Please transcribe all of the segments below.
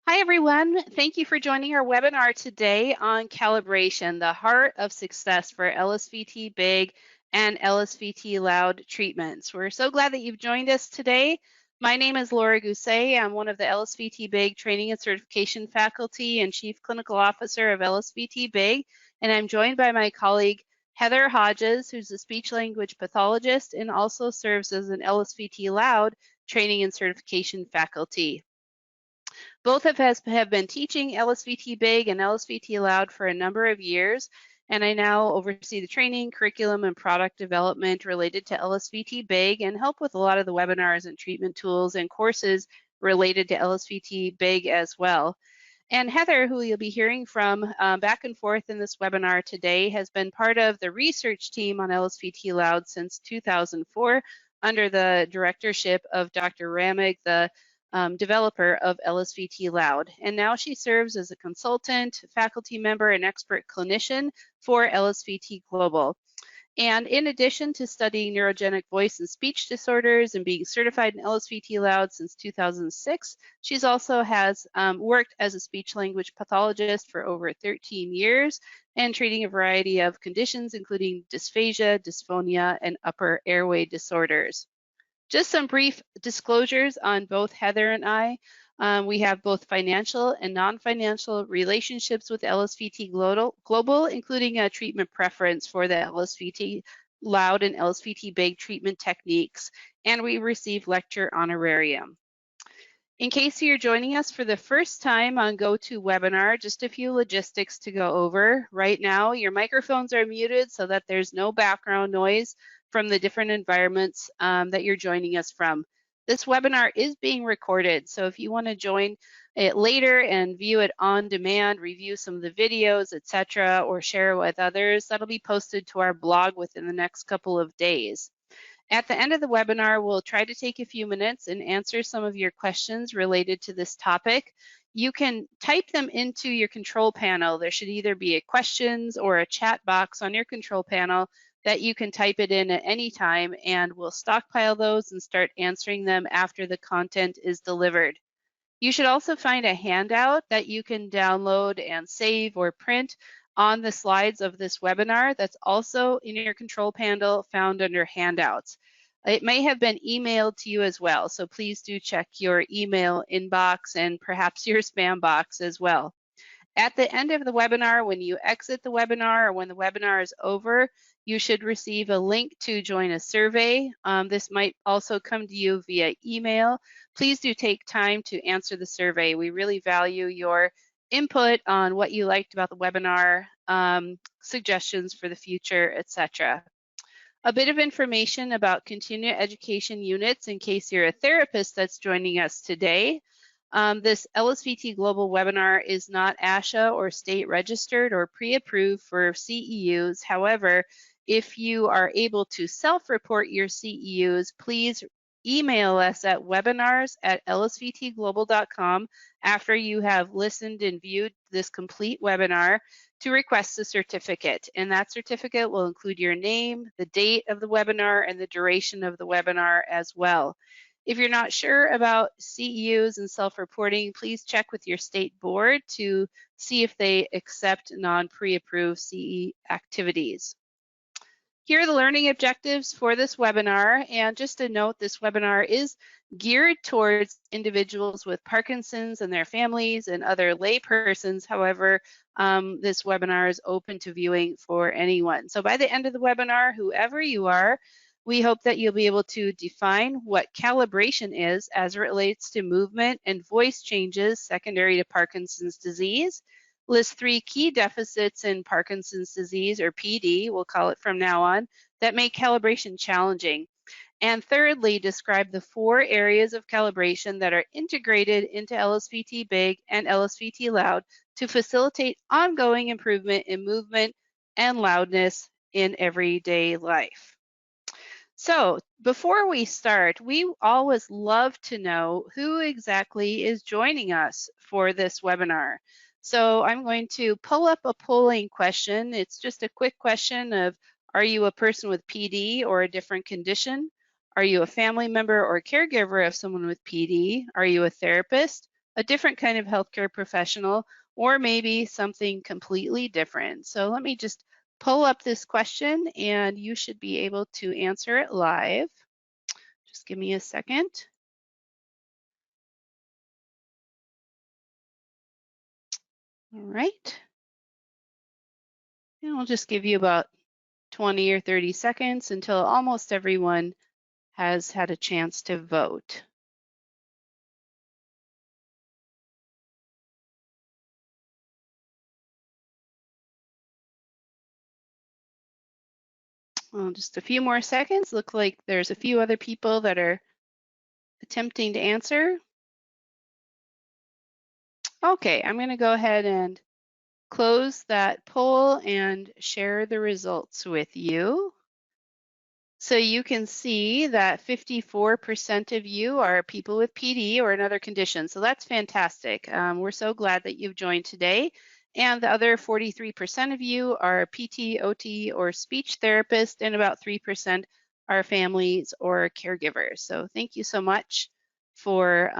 Hi, everyone. Thank you for joining our webinar today on calibration, the heart of success for LSVT big and LSVT loud treatments. We're so glad that you've joined us today. My name is Laura Gousset. I'm one of the LSVT big training and certification faculty and chief clinical officer of LSVT big, and I'm joined by my colleague Heather Hodges, who's a speech language pathologist and also serves as an LSVT loud training and certification faculty. Both of us have been teaching LSVT Big and LSVT Loud for a number of years, and I now oversee the training, curriculum, and product development related to LSVT Big and help with a lot of the webinars and treatment tools and courses related to LSVT Big as well. And Heather, who you'll be hearing from back and forth in this webinar today, has been part of the research team on LSVT Loud since 2004 under the directorship of Dr. Ramig, the developer of LSVT Loud. And now she serves as a consultant, faculty member, and expert clinician for LSVT Global. And in addition to studying neurogenic voice and speech disorders and being certified in LSVT Loud since 2006, she's also has worked as a speech language pathologist for over 13 years and treating a variety of conditions, including dysphagia, dysphonia, and upper airway disorders. Just some brief disclosures on both Heather and I. We have both financial and non-financial relationships with LSVT Global, including a treatment preference for the LSVT Loud and LSVT Big treatment techniques, and we receive lecture honorarium. In case you're joining us for the first time on GoToWebinar, just a few logistics to go over. Right now, your microphones are muted so that there's no background noise from the different environments that you're joining us from. This webinar is being recorded, so if you want to join it later and view it on demand, review some of the videos, etc., or share it with others, that'll be posted to our blog within the next couple of days. At the end of the webinar, we'll try to take a few minutes and answer some of your questions related to this topic. You can type them into your control panel. There should either be a questions or a chat box on your control panel that you can type it in at any time, and we'll stockpile those and start answering them after the content is delivered. You should also find a handout that you can download and save or print on the slides of this webinar that's also in your control panel found under handouts. It may have been emailed to you as well, so please do check your email inbox and perhaps your spam box as well. At the end of the webinar, when you exit the webinar or when the webinar is over, you should receive a link to join a survey. This might also come to you via email. Please do take time to answer the survey. We really value your input on what you liked about the webinar, suggestions for the future, etc. A bit of information about continuing education units in case you're a therapist that's joining us today. This LSVT Global webinar is not ASHA or state registered or pre-approved for CEUs. However, if you are able to self-report your CEUs, please email us at webinars@lsvtglobal.com after you have listened and viewed this complete webinar to request a certificate. And that certificate will include your name, the date of the webinar, and the duration of the webinar as well. If you're not sure about CEUs and self-reporting, please check with your state board to see if they accept non-pre-approved CE activities. Here are the learning objectives for this webinar, and just a note, this webinar is geared towards individuals with Parkinson's and their families and other lay persons. However, this webinar is open to viewing for anyone. So by the end of the webinar, whoever you are, we hope that you'll be able to define what calibration is as it relates to movement and voice changes secondary to Parkinson's disease. List 3 key deficits in Parkinson's disease, or PD, we'll call it from now on, that make calibration challenging. And thirdly, describe the 4 areas of calibration that are integrated into LSVT Big and LSVT Loud to facilitate ongoing improvement in movement and loudness in everyday life. So before we start, we always love to know who exactly is joining us for this webinar. So I'm going to pull up a polling question. It's just a quick question of, are you a person with PD or a different condition? Are you a family member or caregiver of someone with PD? Are you a therapist? a different kind of healthcare professional, or maybe something completely different. So let me just pull up this question and you should be able to answer it live. Just give me a second. All right. And we'll just give you about 20 or 30 seconds until almost everyone has had a chance to vote. Well, just a few more seconds. Look like there's a few other people that are attempting to answer. Okay, I'm going to go ahead and close that poll and share the results with you. So you can see that 54% of you are people with PD or another condition. So that's fantastic. We're so glad that you've joined today. And the other 43% of you are PT, OT, or speech therapist, and about 3% are families or caregivers. So thank you so much for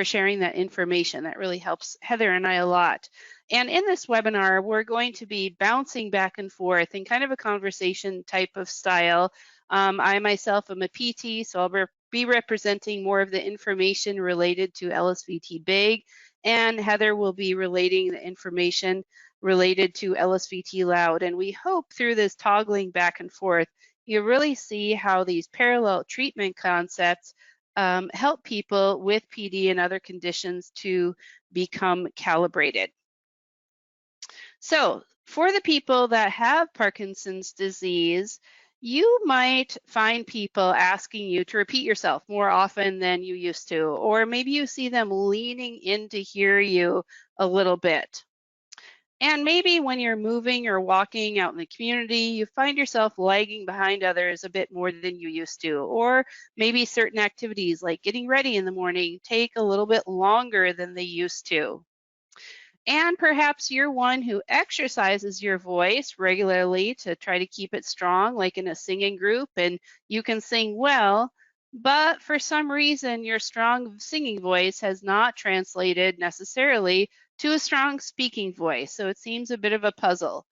sharing that information. That really helps Heather and I a lot. And in this webinar, we're going to be bouncing back and forth in kind of a conversation type of style. I myself am a PT, so I'll be representing more of the information related to LSVT big, and Heather will be relating the information related to LSVT loud. And we hope through this toggling back and forth, you really see how these parallel treatment concepts help people with PD and other conditions to become calibrated. So for the people that have Parkinson's disease, you might find people asking you to repeat yourself more often than you used to, or maybe you see them leaning in to hear you a little bit. And maybe when you're moving or walking out in the community, you find yourself lagging behind others a bit more than you used to. Or maybe certain activities like getting ready in the morning take a little bit longer than they used to. And perhaps you're one who exercises your voice regularly to try to keep it strong, like in a singing group, and you can sing well, but for some reason your strong singing voice has not translated necessarily to a strong speaking voice. So it seems a bit of a puzzle.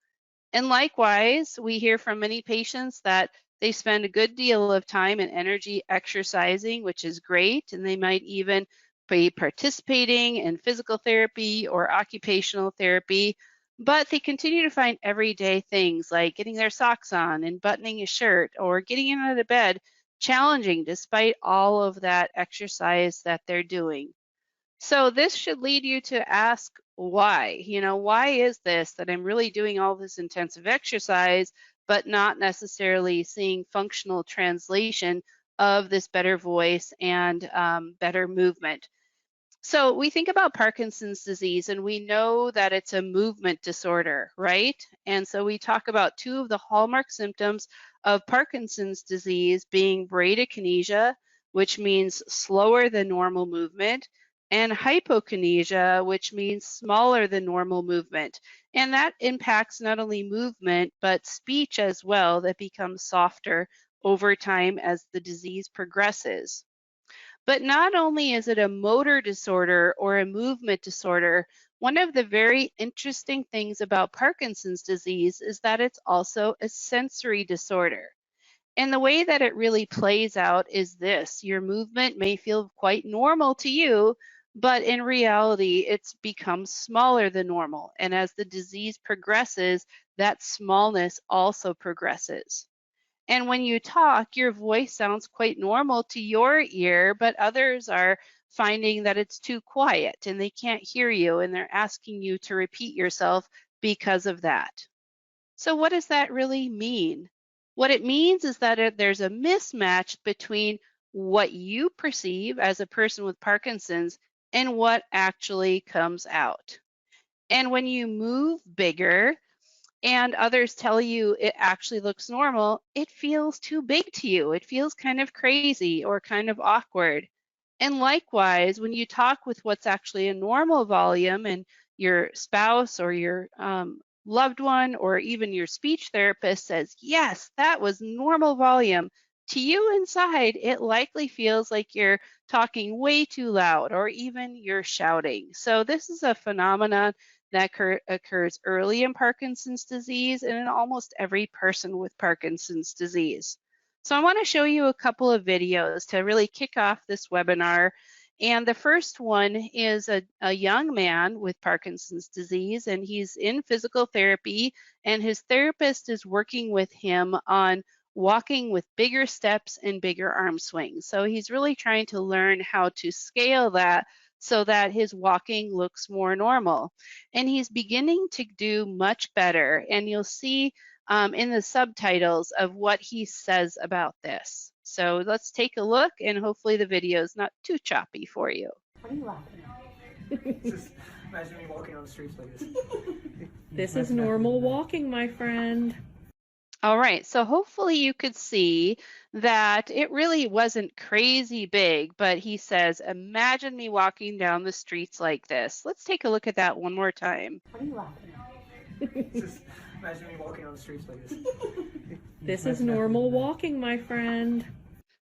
And likewise, we hear from many patients that they spend a good deal of time and energy exercising, which is great, and they might even be participating in physical therapy or occupational therapy, but they continue to find everyday things like getting their socks on and buttoning a shirt or getting out of bed challenging despite all of that exercise that they're doing. So this should lead you to ask why. Why is this that I'm really doing all this intensive exercise, but not necessarily seeing functional translation of this better voice and better movement? So we think about Parkinson's disease and we know that it's a movement disorder, right? And so we talk about two of the hallmark symptoms of Parkinson's disease being bradykinesia, which means slower than normal movement, and hypokinesia, which means smaller than normal movement. And that impacts not only movement, but speech as well, that becomes softer over time as the disease progresses. But not only is it a motor disorder or a movement disorder, one of the very interesting things about Parkinson's disease is that it's also a sensory disorder. And the way that it really plays out is this: your movement may feel quite normal to you, but in reality, it's become smaller than normal. And as the disease progresses, that smallness also progresses. And when you talk, your voice sounds quite normal to your ear, but others are finding that it's too quiet and they can't hear you and they're asking you to repeat yourself because of that. So what does that really mean? What it means is that there's a mismatch between what you perceive as a person with Parkinson's and what actually comes out. And when you move bigger, and others tell you it actually looks normal, it feels too big to you. It feels kind of crazy or kind of awkward. And likewise, when you talk with what's actually a normal volume and your spouse or your loved one or even your speech therapist says, yes, that was normal volume, to you inside, it likely feels like you're talking way too loud or even you're shouting. So, this is a phenomenon that occurs early in Parkinson's disease and in almost every person with Parkinson's disease. So, I want to show you a couple of videos to really kick off this webinar. And the first one is a young man with Parkinson's disease, and he's in physical therapy, and his therapist is working with him on walking with bigger steps and bigger arm swings. So he's really trying to learn how to scale that so that his walking looks more normal. And he's beginning to do much better. And you'll see in the subtitles of what he says about this. So let's take a look, and hopefully the video is not too choppy for you. What are you laughing at? Just imagine me walking on the streets like this. This is normal walking, my friend. All right, so hopefully you could see that it really wasn't crazy big, but he says, imagine me walking down the streets like this. Let's take a look at that one more time. What are you laughing at? Just imagine me walking on the streets like this. This is normal walking, my friend.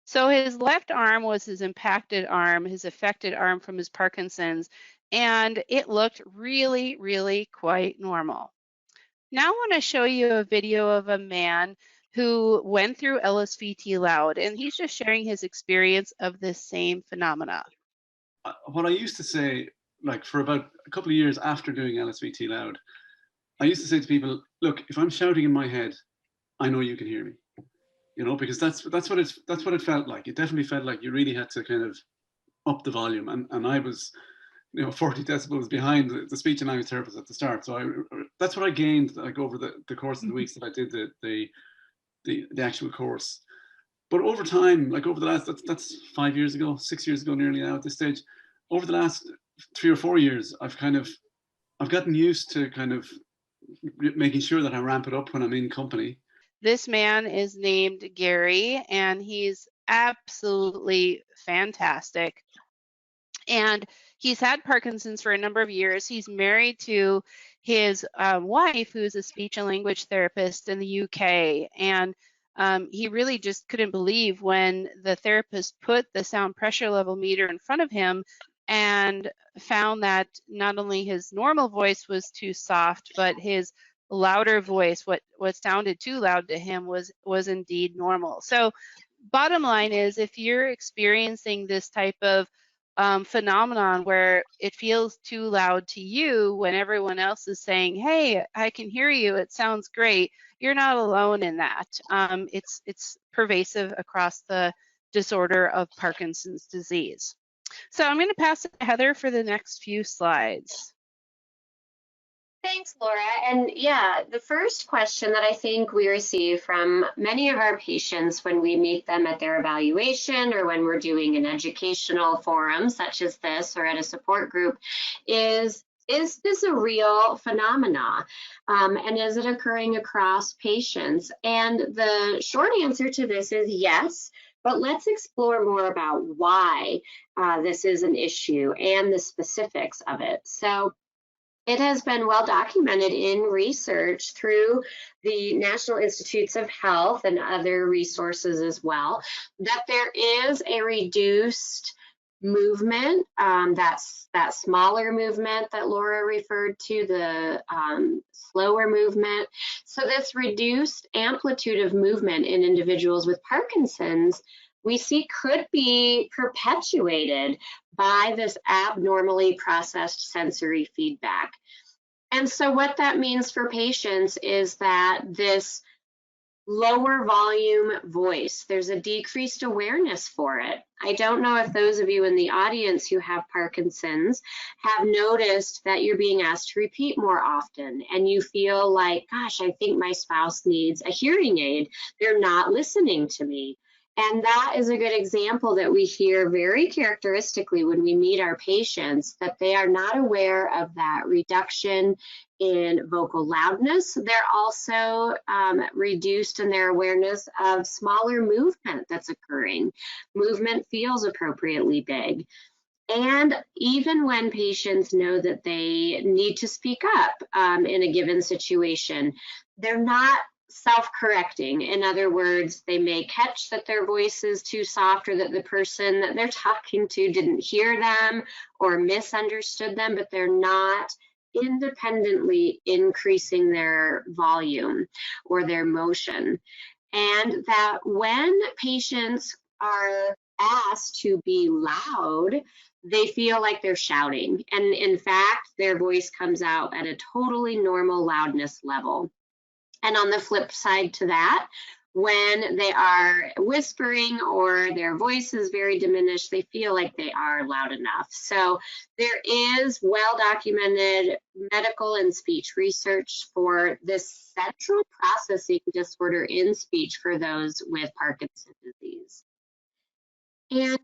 So his left arm was his impacted arm, his affected arm from his Parkinson's, and it looked really, really quite normal. Now I want to show you a video of a man who went through LSVT Loud, and he's just sharing his experience of this same phenomena. What I used to say, like for about a couple of years after doing LSVT Loud, I used to say to people, look, if I'm shouting in my head, I know you can hear me, you know, because that's what it felt like. It definitely felt like you really had to kind of up the volume, and I was, 40 decibels behind the speech and language therapist at the start. So that's what I gained like over the course of the weeks that I did the actual course. But over time, like over the last, that's 5 years ago, 6 years ago, nearly now at this stage, over the last 3 or 4 years, I've gotten used to kind of making sure that I ramp it up when I'm in company. This man is named Gary, and he's absolutely fantastic. And he's had Parkinson's for a number of years. He's married to his wife, who's a speech and language therapist in the UK. And he really just couldn't believe when the therapist put the sound pressure level meter in front of him and found that not only his normal voice was too soft, but his louder voice, what sounded too loud to him, was indeed normal. So bottom line is, if you're experiencing this type of phenomenon where it feels too loud to you when everyone else is saying, hey, I can hear you, it sounds great, you're not alone in that. It's pervasive across the disorder of Parkinson's disease. So I'm going to pass it to Heather for the next few slides. Thanks, Laura. And yeah, the first question that I think we receive from many of our patients when we meet them at their evaluation or when we're doing an educational forum such as this or at a support group is this a real phenomena? And is it occurring across patients? And the short answer to this is yes. But let's explore more about why this is an issue and the specifics of it. So it has been well documented in research through the National Institutes of Health and other resources as well, that there is a reduced movement, that smaller movement that Laura referred to, the slower movement. So this reduced amplitude of movement in individuals with Parkinson's, we see could be perpetuated by this abnormally processed sensory feedback. And so what that means for patients is that this lower volume voice, there's a decreased awareness for it. I don't know if those of you in the audience who have Parkinson's have noticed that you're being asked to repeat more often and you feel like, gosh, I think my spouse needs a hearing aid. They're not listening to me. And that is a good example that we hear very characteristically when we meet our patients, that they are not aware of that reduction in vocal loudness. They're also reduced in their awareness of smaller movement that's occurring. Movement feels appropriately big. And even when patients know that they need to speak up in a given situation, they're not self-correcting. In other words, they may catch that their voice is too soft or that the person that they're talking to didn't hear them or misunderstood them, but they're not independently increasing their volume or their motion. And that when patients are asked to be loud, they feel like they're shouting. And in fact, their voice comes out at a totally normal loudness level. And on the flip side to that, when they are whispering or their voice is very diminished, they feel like they are loud enough. So there is well-documented medical and speech research for this central processing disorder in speech for those with Parkinson's disease. And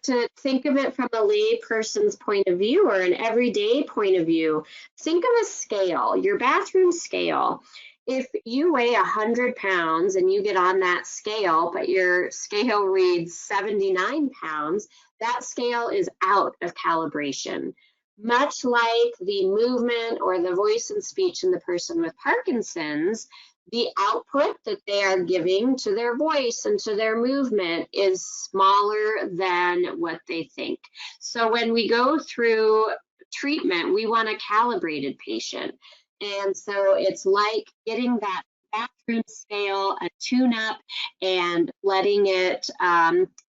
to think of it from a lay person's point of view or an everyday point of view, think of a scale, your bathroom scale. If you weigh 100 pounds and you get on that scale, but your scale reads 79 pounds, that scale is out of calibration. Much like the movement or the voice and speech in the person with Parkinson's, the output that they are giving to their voice and to their movement is smaller than what they think. So when we go through treatment, we want a calibrated patient. And so it's like getting that bathroom scale, a tune-up, and letting it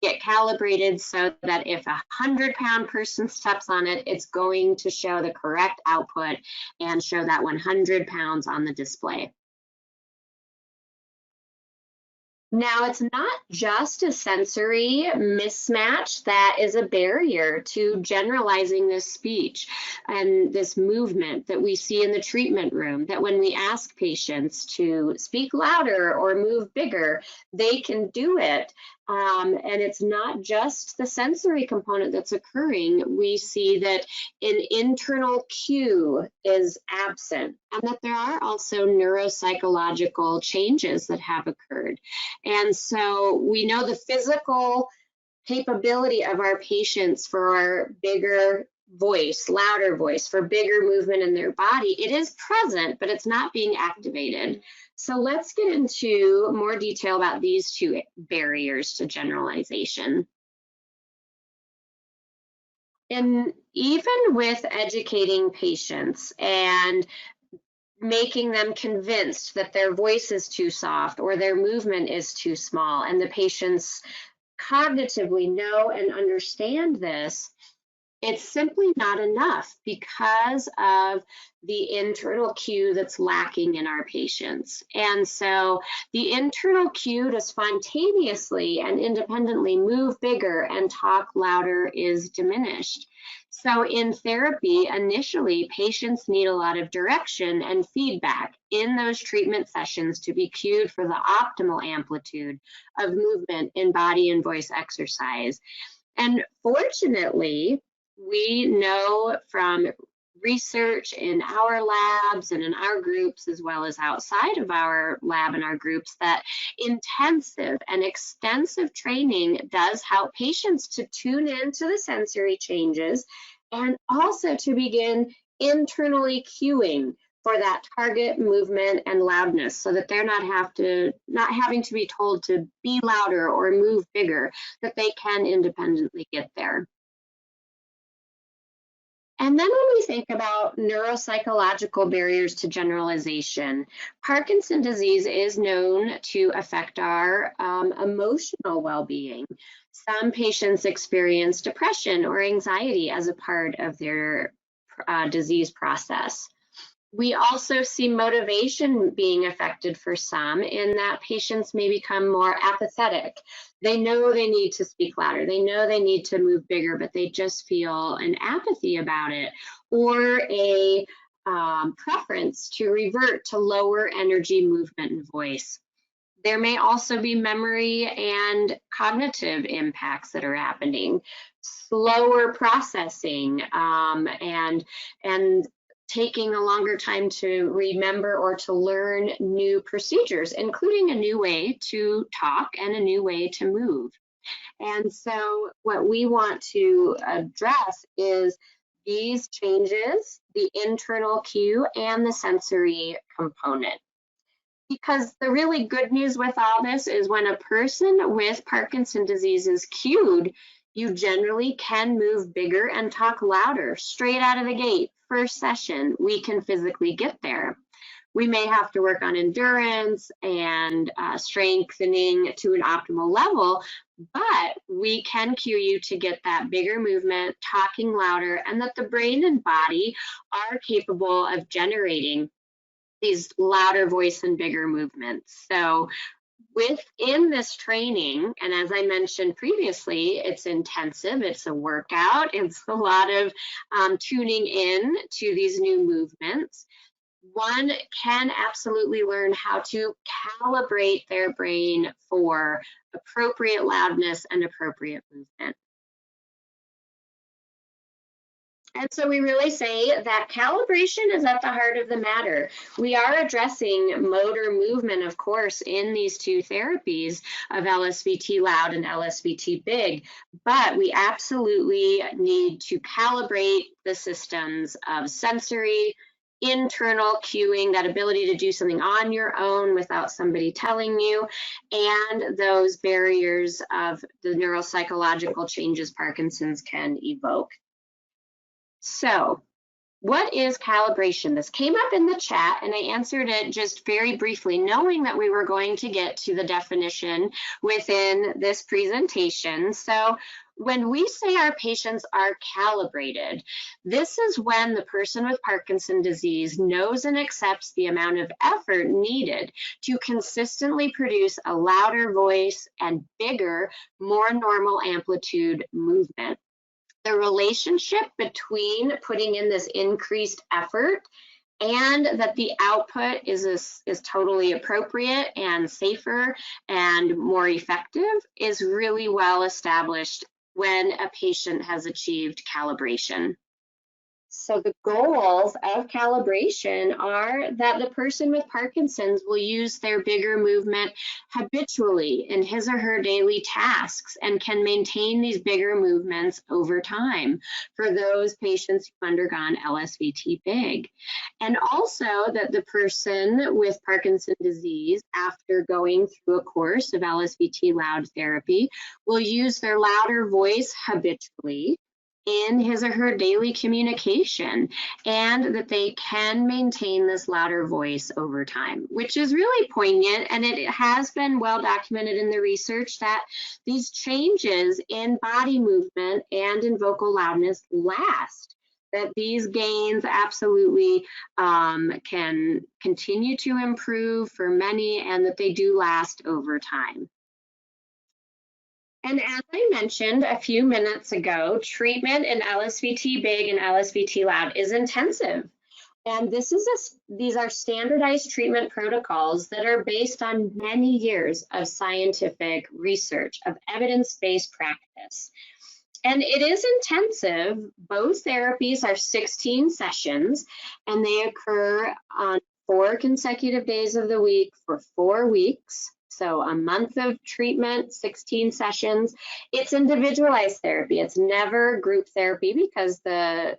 get calibrated so that if a 100-pound person steps on it, it's going to show the correct output and show that 100 pounds on the display. Now, it's not just a sensory mismatch that is a barrier to generalizing this speech and this movement that we see in the treatment room, that when we ask patients to speak louder or move bigger, they can do it. And it's not just the sensory component that's occurring. We see that an internal cue is absent and that there are also neuropsychological changes that have occurred. And so we know the physical capability of our patients for bigger voice, louder voice, for bigger movement in their body. It is present, but it's not being activated. So let's get into more detail about these two barriers to generalization. And even with educating patients and making them convinced that their voice is too soft or their movement is too small, and the patients cognitively know and understand this, it's simply not enough because of the internal cue that's lacking in our patients. And so the internal cue to spontaneously and independently move bigger and talk louder is diminished. So in therapy, initially, patients need a lot of direction and feedback in those treatment sessions to be cued for the optimal amplitude of movement in body and voice exercise. And fortunately, we know from research in our labs and in our groups, as well as outside of our lab and our groups, that intensive and extensive training does help patients to tune into the sensory changes and also to begin internally cueing for that target movement and loudness so that they're not having to be told to be louder or move bigger, that they can independently get there. And then when we think about neuropsychological barriers to generalization, Parkinson's disease is known to affect our emotional well-being. Some patients experience depression or anxiety as a part of their disease process. We also see motivation being affected for some in that patients may become more apathetic. They know they need to speak louder. They know they need to move bigger, but they just feel an apathy about it, or a preference to revert to lower energy movement and voice. There may also be memory and cognitive impacts that are happening, slower processing, and taking a longer time to remember or to learn new procedures, including a new way to talk and a new way to move. And so what we want to address is these changes, the internal cue and the sensory component. Because the really good news with all this is when a person with Parkinson's disease is cued, you generally can move bigger and talk louder straight out of the gate. First session, we can physically get there. We may have to work on endurance and strengthening to an optimal level, but we can cue you to get that bigger movement, talking louder, and that the brain and body are capable of generating these louder voice and bigger movements. So within this training, and as I mentioned previously, it's intensive, it's a workout, it's a lot of tuning in to these new movements. One can absolutely learn how to calibrate their brain for appropriate loudness and appropriate movement. And so we really say that calibration is at the heart of the matter. We are addressing motor movement, of course, in these two therapies of LSVT loud and LSVT big, but we absolutely need to calibrate the systems of sensory, internal cueing, that ability to do something on your own without somebody telling you, and those barriers of the neuropsychological changes Parkinson's can evoke. So, what is calibration? This came up in the chat and I answered it just very briefly, knowing that we were going to get to the definition within this presentation. So, when we say our patients are calibrated, this is when the person with Parkinson's disease knows and accepts the amount of effort needed to consistently produce a louder voice and bigger, more normal amplitude movement. The relationship between putting in this increased effort and that the output is totally appropriate and safer and more effective is really well established when a patient has achieved calibration. So the goals of calibration are that the person with Parkinson's will use their bigger movement habitually in his or her daily tasks and can maintain these bigger movements over time for those patients who've undergone LSVT big. And also that the person with Parkinson's disease, after going through a course of LSVT loud therapy, will use their louder voice habitually in his or her daily communication, and that they can maintain this louder voice over time, which is really poignant. And it has been well documented in the research that these changes in body movement and in vocal loudness last, that these gains absolutely can continue to improve for many, and that they do last over time. And as I mentioned a few minutes ago, treatment in LSVT big and LSVT loud is intensive. And these are standardized treatment protocols that are based on many years of scientific research, of evidence-based practice. And it is intensive. Both therapies are 16 sessions, and they occur on 4 consecutive days of the week for 4 weeks. So a month of treatment, 16 sessions. It's individualized therapy. It's never group therapy because the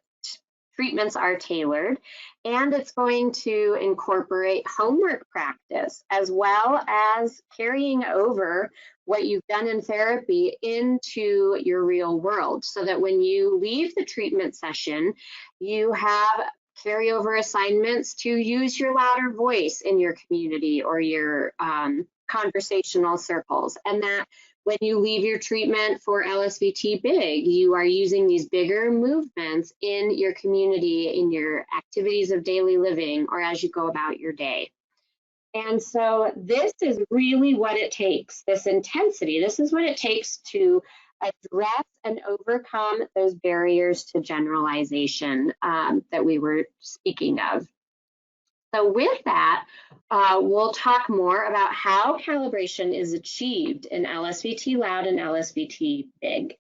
treatments are tailored. And it's going to incorporate homework practice as well as carrying over what you've done in therapy into your real world, so that when you leave the treatment session, you have carryover assignments to use your louder voice in your community or your conversational circles, and that when you leave your treatment for LSVT big, you are using these bigger movements in your community, in your activities of daily living, or as you go about your day. And so this is really what it takes, this intensity. This is what it takes to address and overcome those barriers to generalization that we were speaking of. So with that, we'll talk more about how calibration is achieved in LSVT loud and LSVT big.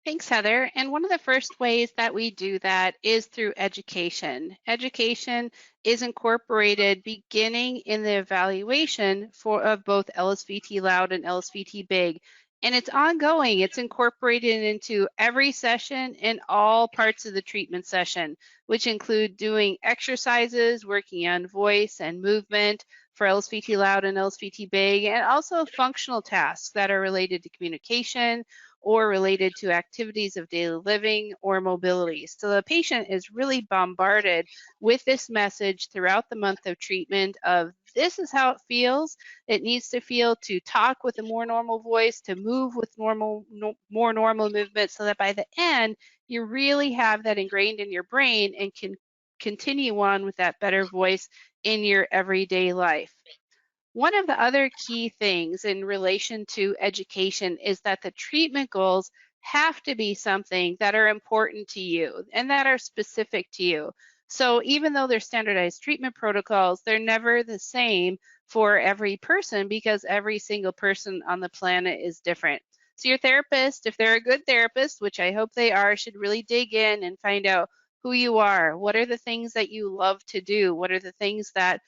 Thanks, Heather. And one of the first ways that we do that is through education. Education is incorporated beginning in the evaluation of both LSVT loud and LSVT big. And it's ongoing. It's incorporated into every session and all parts of the treatment session, which include doing exercises, working on voice and movement, for LSVT loud and LSVT big, and also functional tasks that are related to communication or related to activities of daily living or mobility. So the patient is really bombarded with this message throughout the month of treatment of this is how it feels. It needs to feel to talk with a more normal voice, to move with more normal movement, so that by the end, you really have that ingrained in your brain and can continue on with that better voice in your everyday life. One of the other key things in relation to education is that the treatment goals have to be something that are important to you and that are specific to you. So even though they're standardized treatment protocols, they're never the same for every person because every single person on the planet is different. So your therapist, if they're a good therapist, which I hope they are, should really dig in and find out who you are. What are the things that you love to do? What are the things that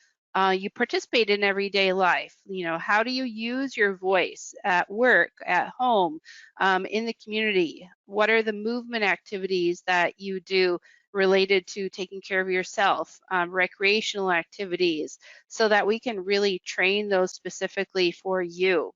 you participate in everyday life? You know, how do you use your voice at work, at home, in the community? What are the movement activities that you do related to taking care of yourself, recreational activities, so that we can really train those specifically for you.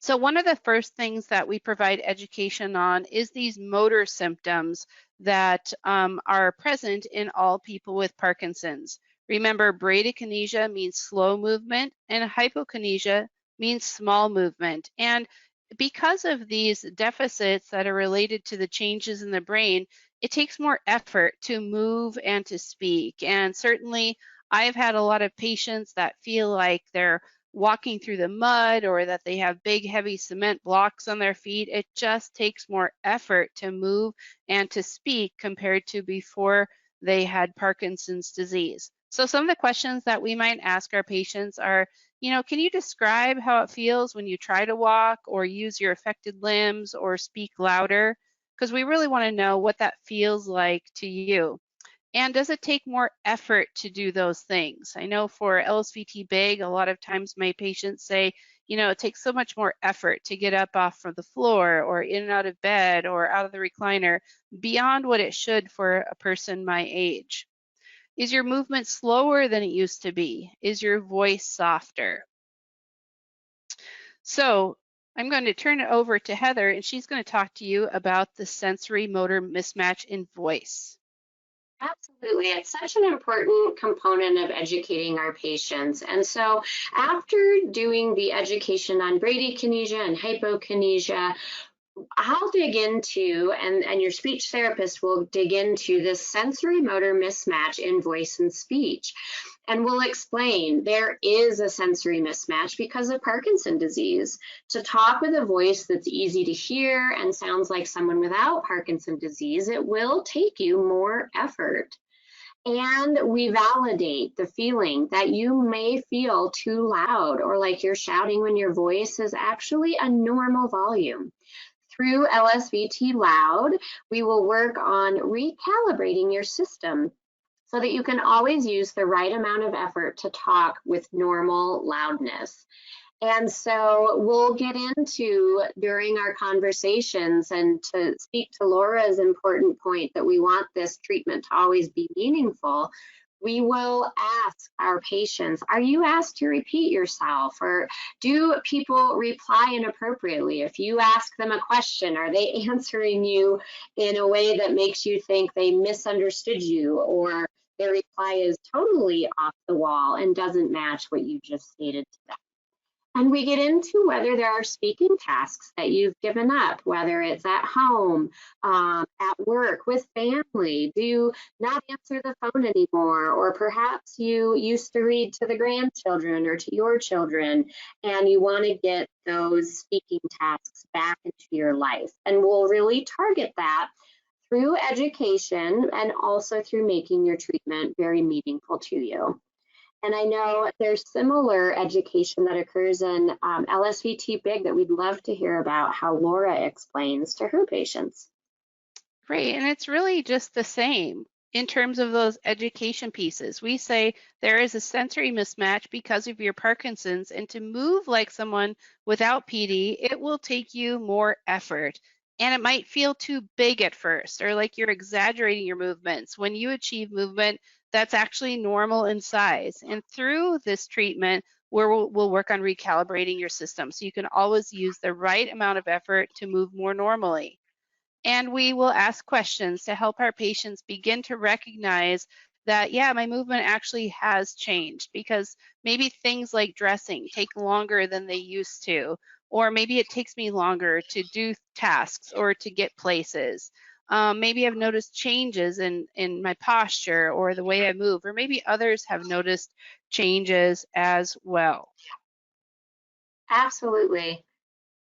So one of the first things that we provide education on is these motor symptoms that are present in all people with Parkinson's. Remember, bradykinesia means slow movement and hypokinesia means small movement. And because of these deficits that are related to the changes in the brain, it takes more effort to move and to speak. And certainly I've had a lot of patients that feel like they're walking through the mud or that they have big heavy cement blocks on their feet. It just takes more effort to move and to speak compared to before they had Parkinson's disease. So some of the questions that we might ask our patients are, you know, can you describe how it feels when you try to walk or use your affected limbs or speak louder? Because we really want to know what that feels like to you. And does it take more effort to do those things? I know for LSVT big, a lot of times my patients say, you know, it takes so much more effort to get up off from the floor or in and out of bed or out of the recliner beyond what it should for a person my age. Is your movement slower than it used to be? Is your voice softer? So I'm going to turn it over to Heather, and she's going to talk to you about the sensory motor mismatch in voice. Absolutely. It's such an important component of educating our patients. And so after doing the education on bradykinesia and hypokinesia, I'll dig into, and your speech therapist will dig into this sensory motor mismatch in voice and speech. And we'll explain there is a sensory mismatch because of Parkinson's disease. To talk with a voice that's easy to hear and sounds like someone without Parkinson's disease, it will take you more effort. And we validate the feeling that you may feel too loud or like you're shouting when your voice is actually a normal volume. Through LSVT Loud, we will work on recalibrating your system so that you can always use the right amount of effort to talk with normal loudness. And so we'll get into during our conversations, and to speak to Laura's important point that we want this treatment to always be meaningful, we will ask our patients, are you asked to repeat yourself, or do people reply inappropriately? If you ask them a question, are they answering you in a way that makes you think they misunderstood you, or their reply is totally off the wall and doesn't match what you just stated to them? And we get into whether there are speaking tasks that you've given up, whether it's at home, at work, with family. Do you not answer the phone anymore? Or perhaps you used to read to the grandchildren or to your children, and you want to get those speaking tasks back into your life. And we'll really target that through education and also through making your treatment very meaningful to you. And I know there's similar education that occurs in LSVT Big that we'd love to hear about, how Laura explains to her patients. Great, and it's really just the same in terms of those education pieces. We say there is a sensory mismatch because of your Parkinson's, and to move like someone without PD, it will take you more effort. And it might feel too big at first, or like you're exaggerating your movements. When you achieve movement that's actually normal in size. And through this treatment, we'll work on recalibrating your system so you can always use the right amount of effort to move more normally. And we will ask questions to help our patients begin to recognize that, yeah, my movement actually has changed, because maybe things like dressing take longer than they used to, or maybe it takes me longer to do tasks or to get places. Maybe I've noticed changes in my posture or the way I move, or maybe others have noticed changes as well. Absolutely.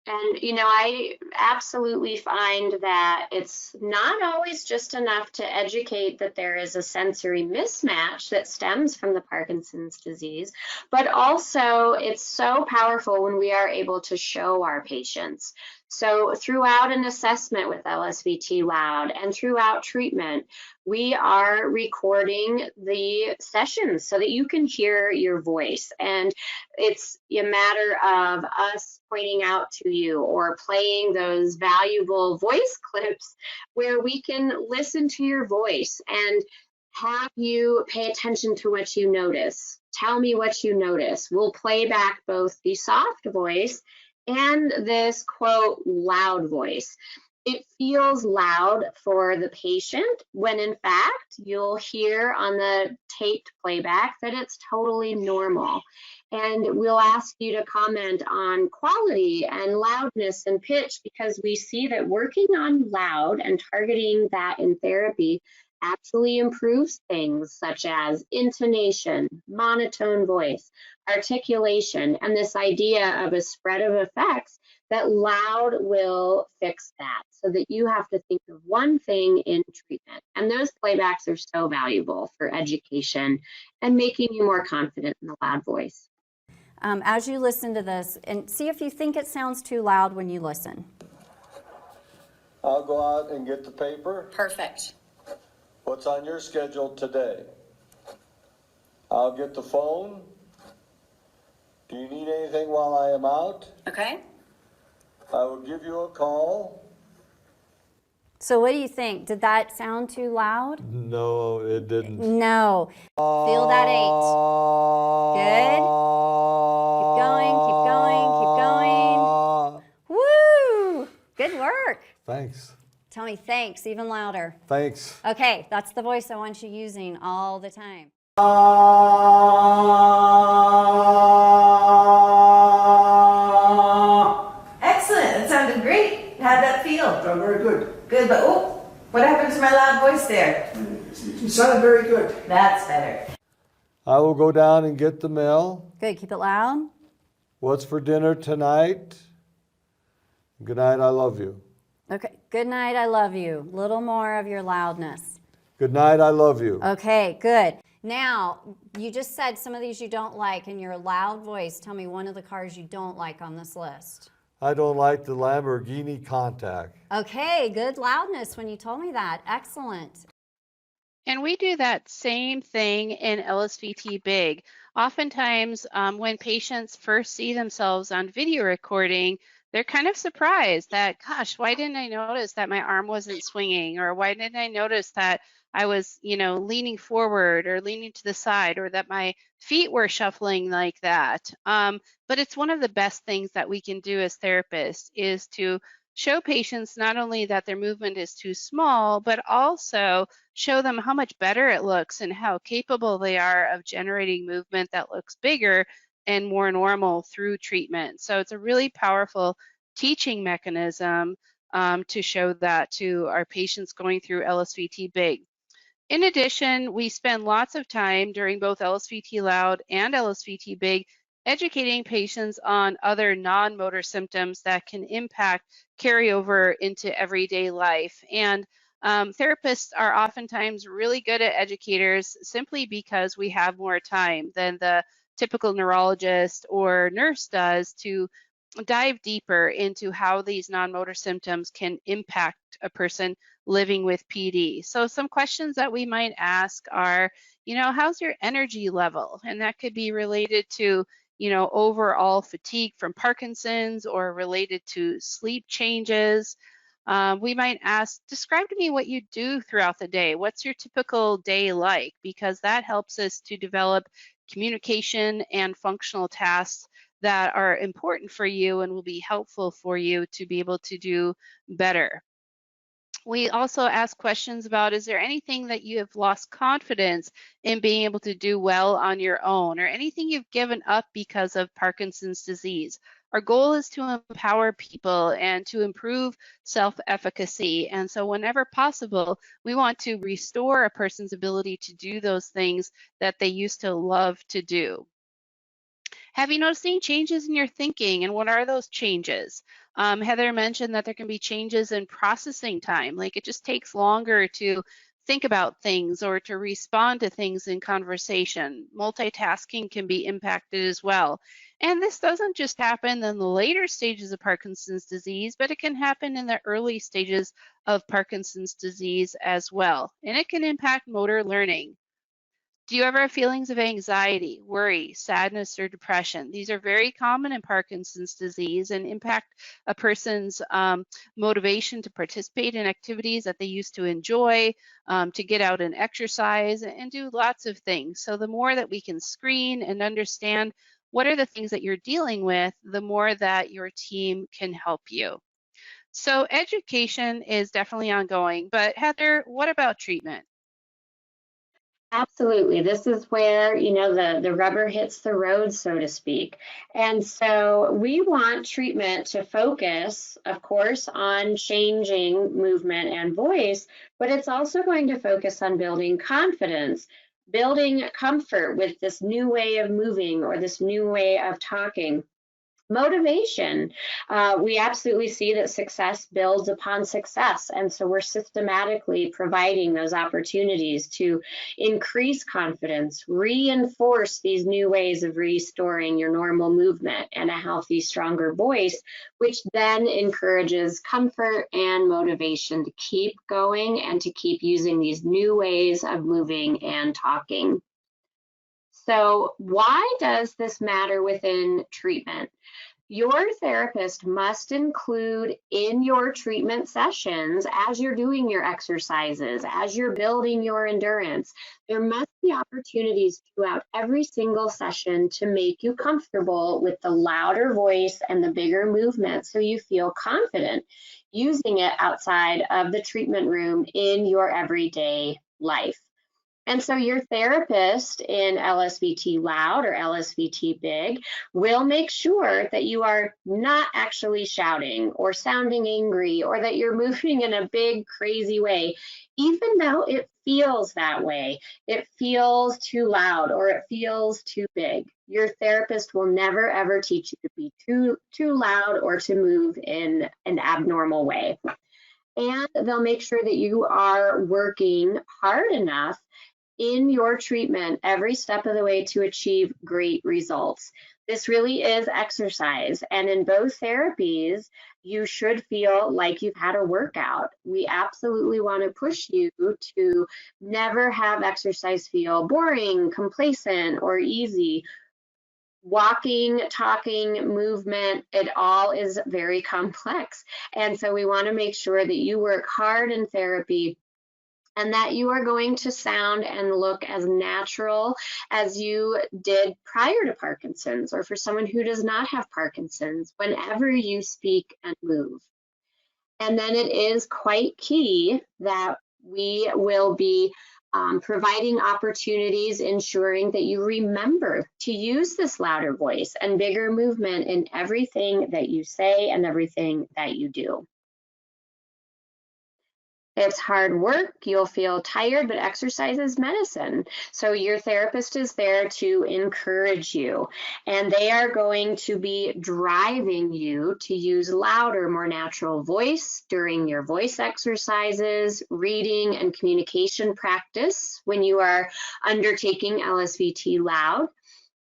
And, I absolutely find that it's not always just enough to educate that there is a sensory mismatch that stems from the Parkinson's disease, but also it's so powerful when we are able to show our patients. So throughout an assessment with LSVT Loud and throughout treatment, we are recording the sessions so that you can hear your voice. And it's a matter of us pointing out to you or playing those valuable voice clips where we can listen to your voice and have you pay attention to what you notice. Tell me what you notice. We'll play back both the soft voice and this quote loud voice. It feels loud for the patient when in fact you'll hear on the taped playback that it's totally normal. And we'll ask you to comment on quality and loudness and pitch, because we see that working on loud and targeting that in therapy actually improves things such as intonation, monotone voice, articulation, and this idea of a spread of effects that loud will fix that, so that you have to think of one thing in treatment. And those playbacks are so valuable for education and making you more confident in the loud voice. As you listen to this, and see if you think it sounds too loud when you listen. I'll go out and get the paper. Perfect. What's on your schedule today? I'll get the phone. Do you need anything while I am out? Okay. I will give you a call. So what do you think? Did that sound too loud? No, it didn't. No. Feel that 8. Good. Keep going, keep going, keep going. Woo! Good work. Thanks. Tell me thanks, even louder. Thanks. Okay, that's the voice I want you using all the time. Excellent. It sounded great. How'd that feel? Very good. Good, but oh, what happened to my loud voice there? You sounded very good. That's better. I will go down and get the mail. Good, keep it loud. What's for dinner tonight? Good night, I love you. Okay, good night, I love you. Little more of your loudness. Good night, I love you. Okay, good. Now, you just said some of these you don't like in your loud voice. Tell me one of the cars you don't like on this list. I don't like the Lamborghini Countach. Okay, good loudness when you told me that. Excellent. And we do that same thing in LSVT Big. Oftentimes, when patients first see themselves on video recording, they're kind of surprised that, gosh, why didn't I notice that my arm wasn't swinging? Or why didn't I notice that I was, leaning forward or leaning to the side, or that my feet were shuffling like that? But it's one of the best things that we can do as therapists, is to show patients not only that their movement is too small, but also show them how much better it looks and how capable they are of generating movement that looks bigger and more normal through treatment. So it's a really powerful teaching mechanism to show that to our patients going through LSVT Big. In addition, we spend lots of time during both LSVT Loud and LSVT Big educating patients on other non-motor symptoms that can impact carryover into everyday life. And therapists are oftentimes really good at educators simply because we have more time than the typical neurologist or nurse does to dive deeper into how these non-motor symptoms can impact a person living with PD. So some questions that we might ask are, how's your energy level? And that could be related to, overall fatigue from Parkinson's, or related to sleep changes. We might ask, describe to me what you do throughout the day. What's your typical day like? Because that helps us to develop communication and functional tasks that are important for you and will be helpful for you to be able to do better. We also ask questions about, is there anything that you have lost confidence in being able to do well on your own, or anything you've given up because of Parkinson's disease? Our goal is to empower people and to improve self-efficacy. And so whenever possible, we want to restore a person's ability to do those things that they used to love to do. Have you noticed any changes in your thinking, and what are those changes? Heather mentioned that there can be changes in processing time, like it just takes longer to think about things or to respond to things in conversation. Multitasking can be impacted as well. And this doesn't just happen in the later stages of Parkinson's disease, but it can happen in the early stages of Parkinson's disease as well. And it can impact motor learning. Do you ever have feelings of anxiety, worry, sadness, or depression? These are very common in Parkinson's disease and impact a person's motivation to participate in activities that they used to enjoy, to get out and exercise, and do lots of things. So the more that we can screen and understand what are the things that you're dealing with, the more that your team can help you. So education is definitely ongoing, but Heather, what about treatment? Absolutely. This is where, the rubber hits the road, so to speak. And so we want treatment to focus, of course, on changing movement and voice, but it's also going to focus on building confidence, building comfort with this new way of moving or this new way of talking. Motivation. We absolutely see that success builds upon success. And so we're systematically providing those opportunities to increase confidence, reinforce these new ways of restoring your normal movement and a healthy, stronger voice, which then encourages comfort and motivation to keep going and to keep using these new ways of moving and talking. So why does this matter within treatment? Your therapist must include in your treatment sessions, as you're doing your exercises, as you're building your endurance, there must be opportunities throughout every single session to make you comfortable with the louder voice and the bigger movement so you feel confident using it outside of the treatment room in your everyday life. And so your therapist in LSVT loud or LSVT big will make sure that you are not actually shouting or sounding angry or that you're moving in a big, crazy way, even though it feels that way. It feels too loud or it feels too big. Your therapist will never, ever teach you to be too loud or to move in an abnormal way. And they'll make sure that you are working hard enough in your treatment every step of the way to achieve great results. This really is exercise. And in both therapies, you should feel like you've had a workout. We absolutely want to push you to never have exercise feel boring, complacent, or easy. Walking, talking, movement, it all is very complex. And so we want to make sure that you work hard in therapy and that you are going to sound and look as natural as you did prior to Parkinson's, or for someone who does not have Parkinson's, whenever you speak and move. And then it is quite key that we will be providing opportunities, ensuring that you remember to use this louder voice and bigger movement in everything that you say and everything that you do. It's hard work, you'll feel tired, but exercise is medicine. So your therapist is there to encourage you, and they are going to be driving you to use louder, more natural voice during your voice exercises, reading and communication practice when you are undertaking LSVT loud.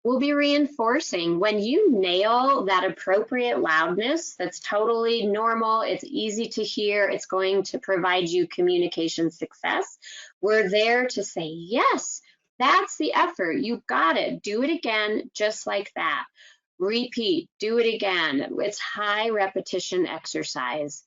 We'll be reinforcing when you nail that appropriate loudness that's totally normal, it's easy to hear, it's going to provide you communication success. We're there to say, yes, that's the effort. You got it. Do it again, just like that. Repeat, do it again. It's high repetition exercise.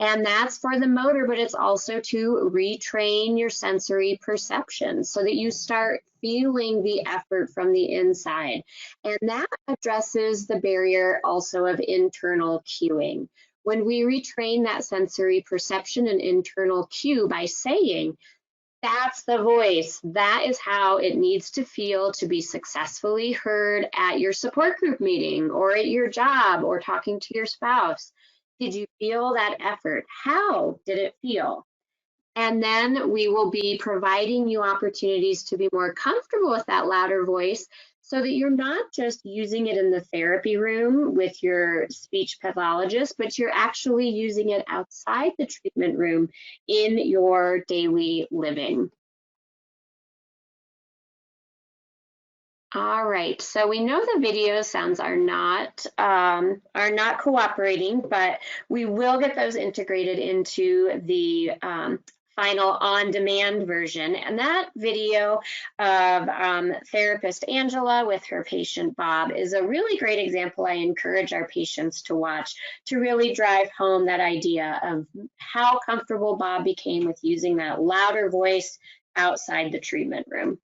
And that's for the motor, but it's also to retrain your sensory perception so that you start feeling the effort from the inside. And that addresses the barrier also of internal cueing. When we retrain that sensory perception and internal cue by saying, that's the voice. That is how it needs to feel to be successfully heard at your support group meeting or at your job or talking to your spouse. Did you feel that effort? How did it feel? And then we will be providing you opportunities to be more comfortable with that louder voice so that you're not just using it in the therapy room with your speech pathologist, but you're actually using it outside the treatment room in your daily living. All right, so we know the video sounds are not cooperating, but we will get those integrated into the final on-demand version. And that video of therapist Angela with her patient Bob is a really great example I encourage our patients to watch to really drive home that idea of how comfortable Bob became with using that louder voice outside the treatment room.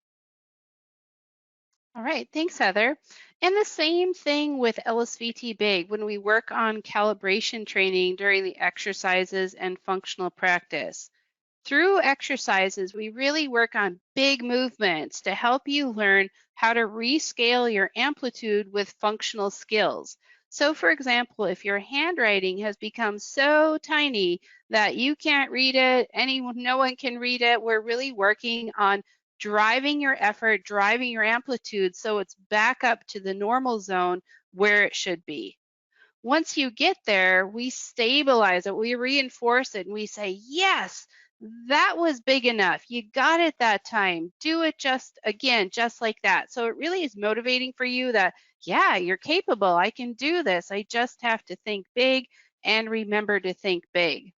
All right, thanks, Heather. And the same thing with LSVT Big when we work on calibration training during the exercises and functional practice. Through exercises, we really work on big movements to help you learn how to rescale your amplitude with functional skills. So, for example, if your handwriting has become so tiny that you can't read it, no one can read it, we're really working on driving your effort, driving your amplitude so it's back up to the normal zone where it should be. Once you get there, we stabilize it, we reinforce it, and we say, yes, that was big enough. You got it that time. Do it just again, just like that. So it really is motivating for you that, yeah, you're capable. I can do this. I just have to think big and remember to think big.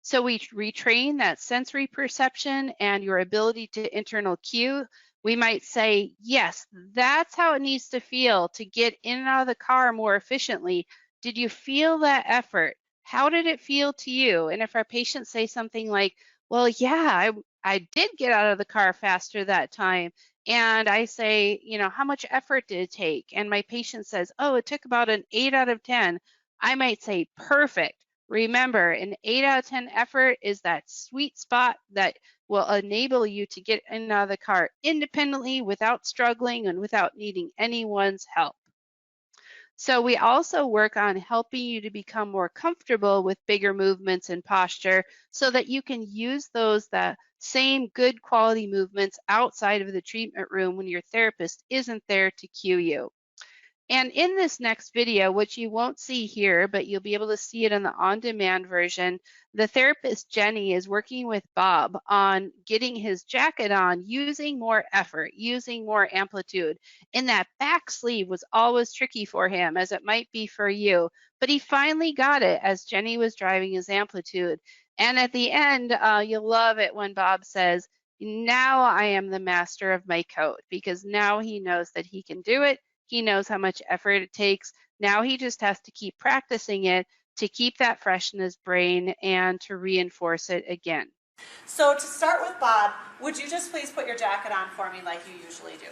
So we retrain that sensory perception and your ability to internal cue. We might say, yes, that's how it needs to feel to get in and out of the car more efficiently. Did you feel that effort? How did it feel to you? And if our patients say something like, well, yeah, I did get out of the car faster that time. And I say, how much effort did it take? And my patient says, oh, it took about an 8 out of 10. I might say, perfect. Remember, an 8 out of 10 effort is that sweet spot that will enable you to get in and out of the car independently without struggling and without needing anyone's help. So we also work on helping you to become more comfortable with bigger movements and posture so that you can use the same good quality movements outside of the treatment room when your therapist isn't there to cue you. And in this next video, which you won't see here, but you'll be able to see it in the on-demand version, the therapist Jenny is working with Bob on getting his jacket on, using more effort, using more amplitude. And that back sleeve was always tricky for him, as it might be for you. But he finally got it as Jenny was driving his amplitude. And at the end, you'll love it when Bob says, now I am the master of my coat, because now he knows that he can do it. He knows how much effort it takes. Now he just has to keep practicing it to keep that fresh in his brain and to reinforce it again. So to start with, Bob, would you just please put your jacket on for me like you usually do?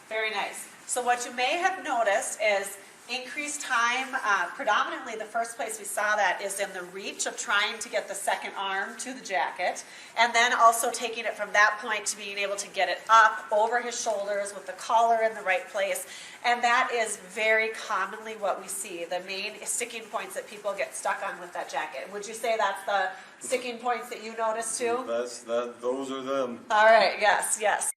Very nice. So what you may have noticed is increased time. Predominantly the first place we saw that is in the reach of trying to get the second arm to the jacket, and then also taking it from that point to being able to get it up over his shoulders with the collar in the right place. And that is very commonly what we see, the main sticking points that people get stuck on with that jacket. Would you say that's the sticking points that you notice too? Those are them. All right, yes, yes.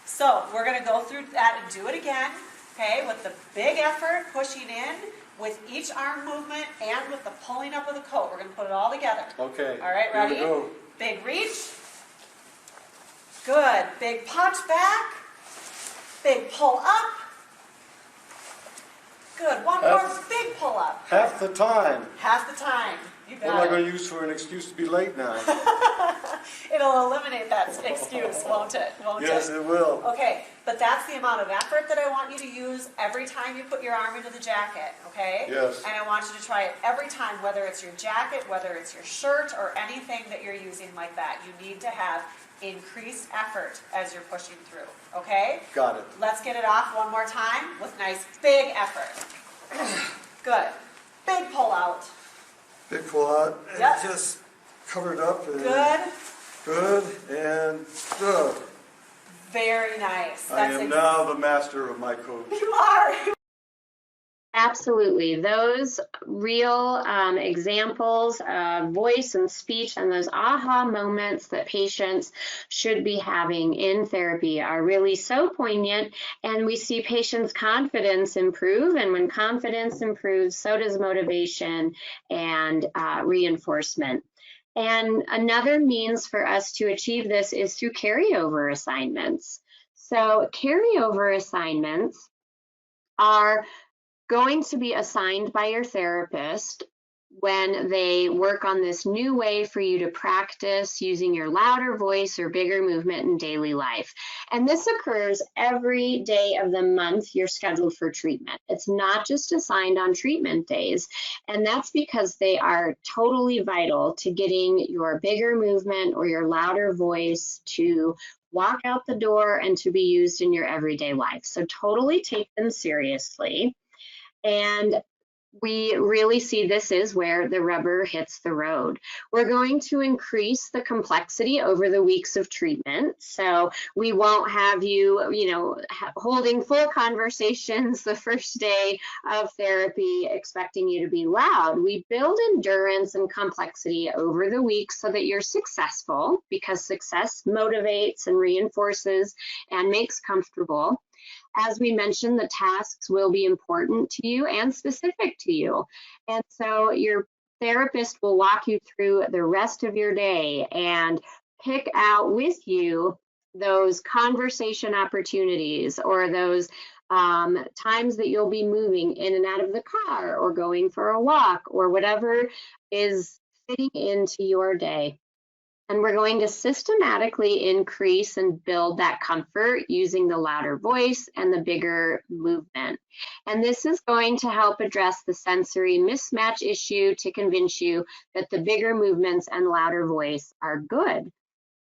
So we're going to go through that and do it again, okay, with the big effort, pushing in, with each arm movement and with the pulling up of the coat. We're going to put it all together. Okay. All right, Here we ready? go. Big reach. Good. Big punch back. Big pull up. Good. One more big pull up. Half the time. Half the time. You What am I got going it. to use for an excuse to be late now? It'll eliminate that excuse, won't it? Won't Yes, it? it will. Okay, but that's the amount of effort that I want you to use every time you put your arm into the jacket, okay? Yes. And I want you to try it every time, whether it's your jacket, whether it's your shirt, or anything that you're using like that. You need to have increased effort as you're pushing through, okay? Got it. Let's get it off one more time with nice big effort. Good. Big pull out. Big pull out. And Yep. just cover it up. And Good. Good and good. Very nice. I am now the master of my coach. You are. Absolutely. Those real examples of voice and speech and those aha moments that patients should be having in therapy are really so poignant, and we see patients' confidence improve, and when confidence improves, so does motivation and reinforcement. And another means for us to achieve this is through carryover assignments. So carryover assignments are going to be assigned by your therapist when they work on this new way for you to practice using your louder voice or bigger movement in daily life. And this occurs every day of the month you're scheduled for treatment. It's not just assigned on treatment days. And that's because they are totally vital to getting your bigger movement or your louder voice to walk out the door and to be used in your everyday life. So totally take them seriously. And we really see this is where the rubber hits the road. We're going to increase the complexity over the weeks of treatment. So we won't have you, holding full conversations the first day of therapy, expecting you to be loud. We build endurance and complexity over the weeks so that you're successful, because success motivates and reinforces and makes comfortable. As we mentioned, the tasks will be important to you and specific to you. And so your therapist will walk you through the rest of your day and pick out with you those conversation opportunities or those times that you'll be moving in and out of the car or going for a walk or whatever is fitting into your day. And we're going to systematically increase and build that comfort using the louder voice and the bigger movement. And this is going to help address the sensory mismatch issue to convince you that the bigger movements and louder voice are good.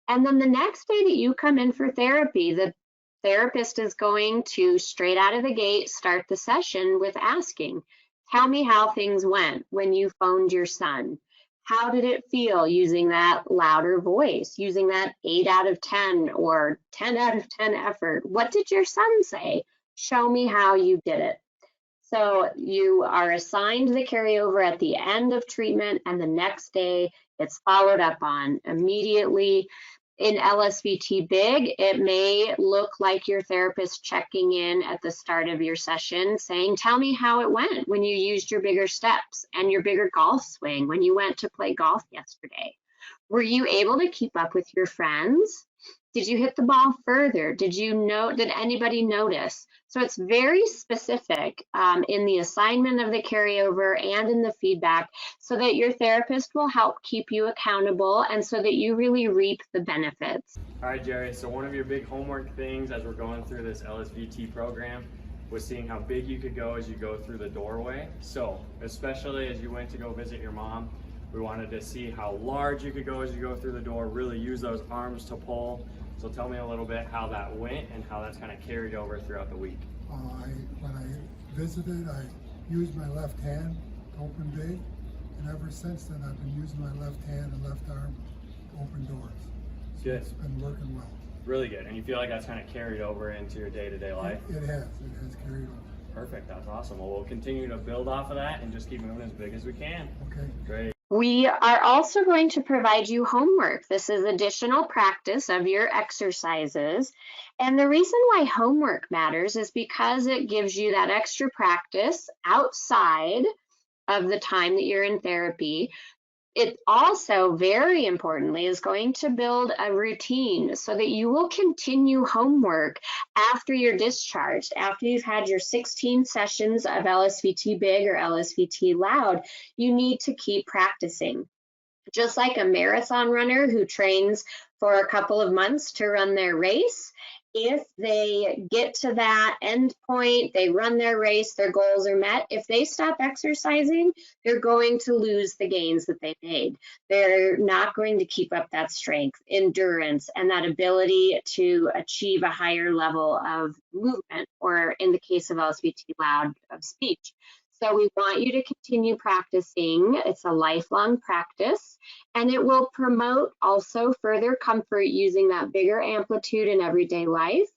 And then the next day that you come in for therapy, the therapist is going to, straight out of the gate, start the session with asking, tell me how things went when you phoned your son. How did it feel using that louder voice, using that 8 out of 10 or 10 out of 10 effort? What did your son say? Show me how you did it. So you are assigned the carryover at the end of treatment, and the next day it's followed up on immediately. In LSVT Big, it may look like your therapist checking in at the start of your session saying, tell me how it went when you used your bigger steps and your bigger golf swing when you went to play golf yesterday. Were you able to keep up with your friends? Did you hit the ball further? Did anybody notice? So it's very specific in the assignment of the carryover and in the feedback so that your therapist will help keep you accountable and so that you really reap the benefits. All right, Jerry, so one of your big homework things as we're going through this LSVT program was seeing how big you could go as you go through the doorway. So especially as you went to go visit your mom, we wanted to see how large you could go as you go through the door, really use those arms to pull. So tell me a little bit how that went and how that's kind of carried over throughout the week. When I visited, I used my left hand to open big, and ever since then I've been using my left hand and left arm to open doors. So Good. It's been working well. Really good. And you feel like that's kind of carried over into your day-to-day life? It has carried over. Perfect, that's awesome. Well, we'll continue to build off of that and just keep moving as big as we can. Okay. Great. We are also going to provide you homework. This is additional practice of your exercises. And the reason why homework matters is because it gives you that extra practice outside of the time that you're in therapy. It also, very importantly, is going to build a routine so that you will continue homework after you're discharged, after you've had your 16 sessions of LSVT big or LSVT loud. You need to keep practicing. Just like a marathon runner who trains for a couple of months to run their race, if they get to that end point, they run their race, their goals are met. If they stop exercising, they're going to lose the gains that they made. They're not going to keep up that strength, endurance, and that ability to achieve a higher level of movement, or in the case of LSVT loud, of speech. So we want you to continue practicing. It's a lifelong practice, and it will promote also further comfort using that bigger amplitude in everyday life.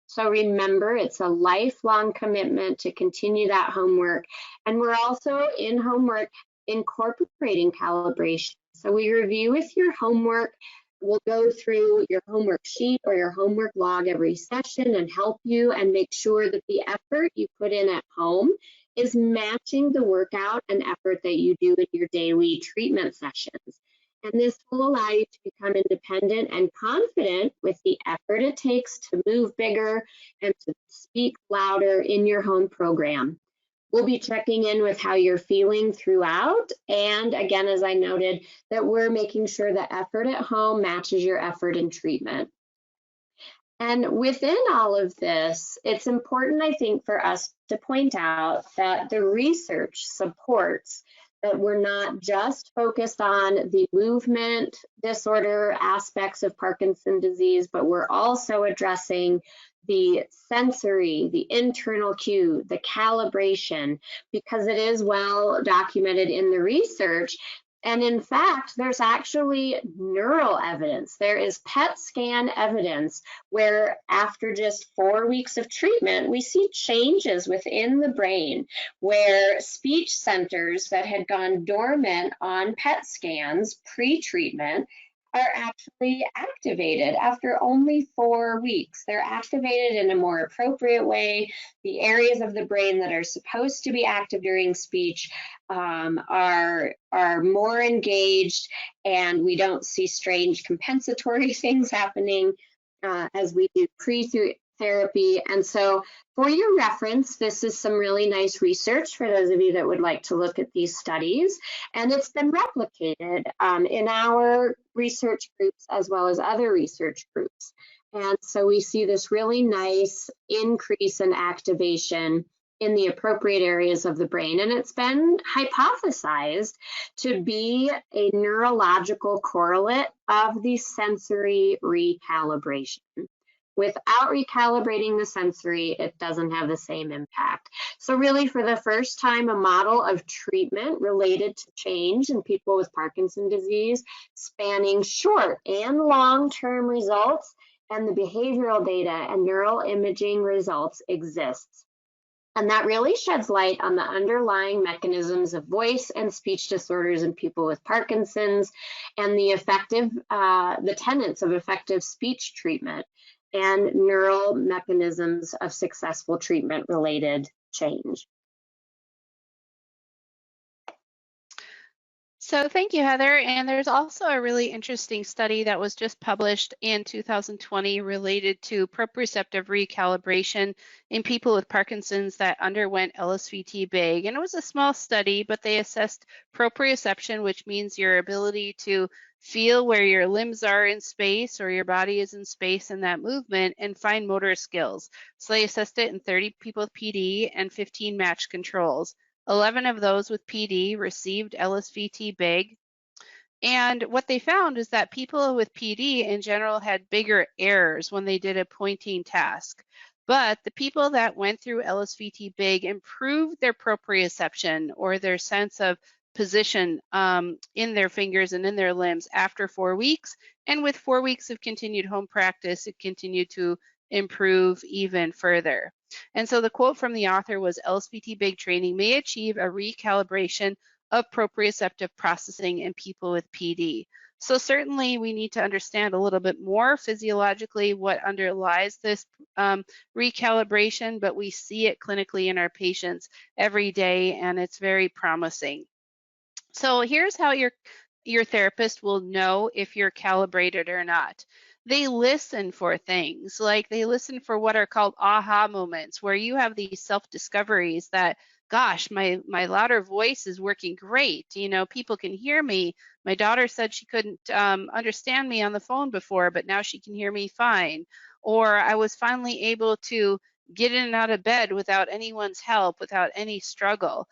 So remember, it's a lifelong commitment to continue that homework. And we're also in homework incorporating calibration. So we review with your homework. We'll go through your homework sheet or your homework log every session and help you and make sure that the effort you put in at home is matching the workout and effort that you do in your daily treatment sessions. And this will allow you to become independent and confident with the effort it takes to move bigger and to speak louder in your home program. We'll be checking in with how you're feeling throughout. And again, as I noted, that we're making sure that effort at home matches your effort in treatment. And within all of this, it's important, I think, for us to point out that the research supports that we're not just focused on the movement disorder aspects of Parkinson's disease, but we're also addressing the sensory, the internal cue, the calibration, because it is well documented in the research. And in fact, there's actually neural evidence. There is PET scan evidence where after just 4 weeks of treatment, we see changes within the brain where speech centers that had gone dormant on PET scans pre-treatment are actually activated after only 4 weeks. They're activated in a more appropriate way. The areas of the brain that are supposed to be active during speech are more engaged, and we don't see strange compensatory things happening as we do pre-therapy. And so for your reference, this is some really nice research for those of you that would like to look at these studies. And it's been replicated in our research groups as well as other research groups. And so we see this really nice increase in activation in the appropriate areas of the brain. And it's been hypothesized to be a neurological correlate of the sensory recalibration. Without recalibrating the sensory, it doesn't have the same impact. So really, for the first time, a model of treatment related to change in people with Parkinson's disease, spanning short and long-term results, and the behavioral data and neural imaging results exists. And that really sheds light on the underlying mechanisms of voice and speech disorders in people with Parkinson's and the tenets of effective speech treatment and neural mechanisms of successful treatment-related change. So thank you, Heather. And there's also a really interesting study that was just published in 2020 related to proprioceptive recalibration in people with Parkinson's that underwent LSVT big. And it was a small study, but they assessed proprioception, which means your ability to feel where your limbs are in space or your body is in space in that movement, and fine motor skills. So they assessed it in 30 people with PD and 15 matched controls. 11 of those with PD received LSVT big. And what they found is that people with PD in general had bigger errors when they did a pointing task. But the people that went through LSVT big improved their proprioception, or their sense of position in their fingers and in their limbs, after 4 weeks. And with 4 weeks of continued home practice, it continued to improve even further. And so the quote from the author was, LSVT big training may achieve a recalibration of proprioceptive processing in people with PD. So certainly we need to understand a little bit more physiologically what underlies this recalibration, but we see it clinically in our patients every day, and it's very promising. So here's how your therapist will know if you're calibrated or not. They listen for things, like they listen for what are called aha moments, where you have these self-discoveries that, gosh, my louder voice is working great. You know, people can hear me. My daughter said she couldn't understand me on the phone before, but now she can hear me fine. Or I was finally able to get in and out of bed without anyone's help, without any struggle.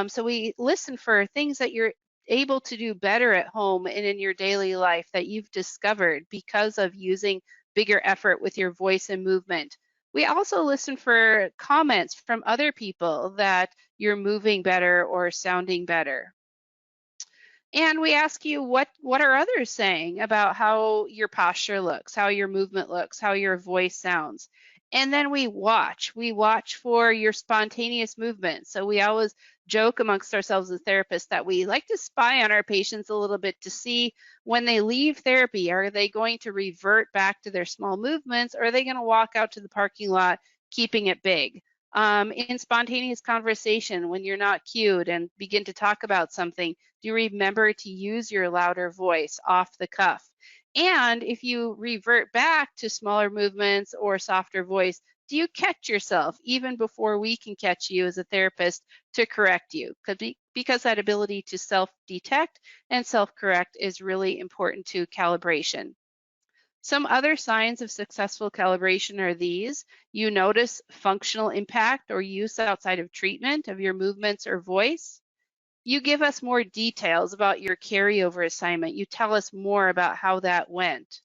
So we listen for things that you're able to do better at home and in your daily life that you've discovered because of using bigger effort with your voice and movement. We also listen for comments from other people that you're moving better or sounding better. And we ask you, what are others saying about how your posture looks, how your movement looks, how your voice sounds? And then we watch for your spontaneous movement. So we always joke amongst ourselves as therapists that we like to spy on our patients a little bit to see when they leave therapy, are they going to revert back to their small movements, or are they going to walk out to the parking lot keeping it big? In spontaneous conversation, when you're not cued and begin to talk about something, do you remember to use your louder voice off the cuff? And if you revert back to smaller movements or softer voice, do you catch yourself even before we can catch you as a therapist to correct you? Because that ability to self-detect and self-correct is really important to calibration. Some other signs of successful calibration are these. You notice functional impact or use outside of treatment of your movements or voice. You give us more details about your carryover assignment. You tell us more about how that went.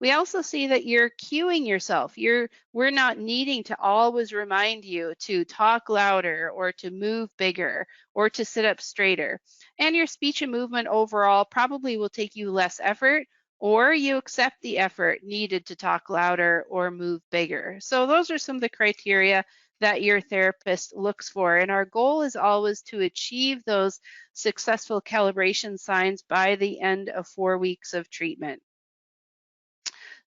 We also see that you're cueing yourself. We're not needing to always remind you to talk louder or to move bigger or to sit up straighter. And your speech and movement overall probably will take you less effort, or you accept the effort needed to talk louder or move bigger. So those are some of the criteria that your therapist looks for. And our goal is always to achieve those successful calibration signs by the end of 4 weeks of treatment.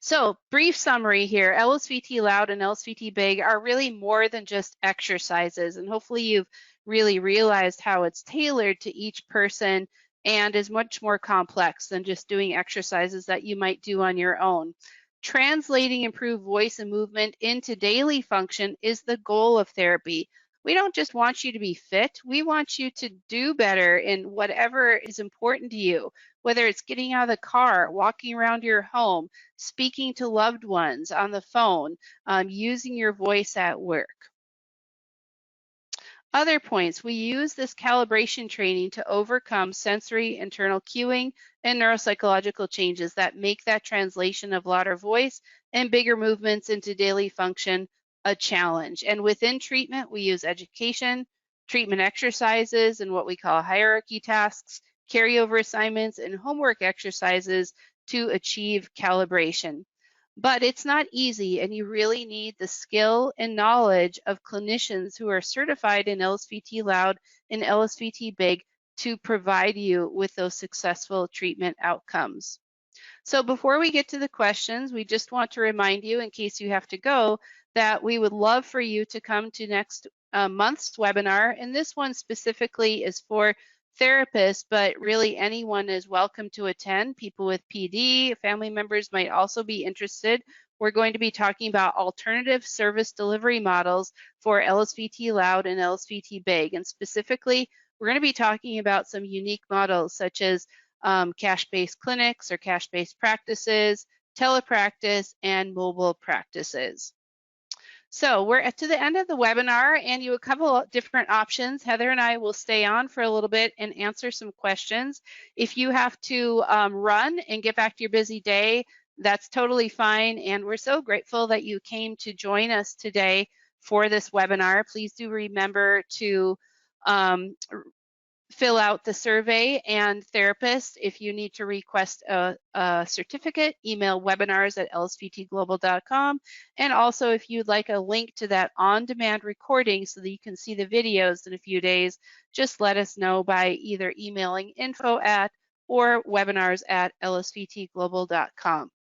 So, brief summary here. LSVT loud and LSVT big are really more than just exercises, and hopefully you've really realized how it's tailored to each person and is much more complex than just doing exercises that you might do on your own. Translating improved voice and movement into daily function is the goal of therapy. We don't just want you to be fit, we want you to do better in whatever is important to you, whether it's getting out of the car, walking around your home, speaking to loved ones on the phone, using your voice at work. Other points, we use this calibration training to overcome sensory internal cueing and neuropsychological changes that make that translation of louder voice and bigger movements into daily function a challenge. And within treatment, we use education, treatment exercises, and what we call hierarchy tasks, carryover assignments, and homework exercises to achieve calibration. But it's not easy, and you really need the skill and knowledge of clinicians who are certified in LSVT loud and LSVT big to provide you with those successful treatment outcomes. So before we get to the questions, we just want to remind you, in case you have to go, that we would love for you to come to next month's webinar. And this one specifically is for therapists, but really anyone is welcome to attend. People with PD, family members might also be interested. We're going to be talking about alternative service delivery models for LSVT loud and LSVT big. And specifically, we're going to be talking about some unique models such as cash-based clinics or cash-based practices, telepractice, and mobile practices. So we're to the end of the webinar, and you have a couple of different options. Heather and I will stay on for a little bit and answer some questions. If you have to run and get back to your busy day, that's totally fine. And we're so grateful that you came to join us today for this webinar. Please do remember to fill out the survey, and therapists, if you need to request a certificate, email webinars@lsvtglobal.com. And also, if you'd like a link to that on-demand recording so that you can see the videos in a few days, just let us know by either emailing info@ or webinars@lsvtglobal.com.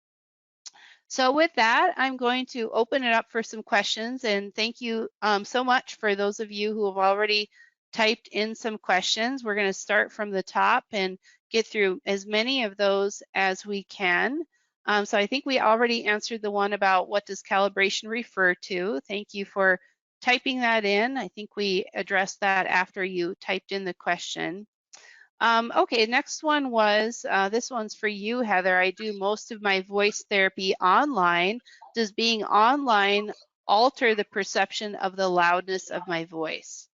So with that, I'm going to open it up for some questions, and thank you so much for those of you who have already typed in some questions. We're going to start from the top and get through as many of those as we can. So I think we already answered the one about what does calibration refer to. Thank you for typing that in. I think we addressed that after you typed in the question. Okay, next one was, this one's for you, Heather. I do most of my voice therapy online. Does being online alter the perception of the loudness of my voice?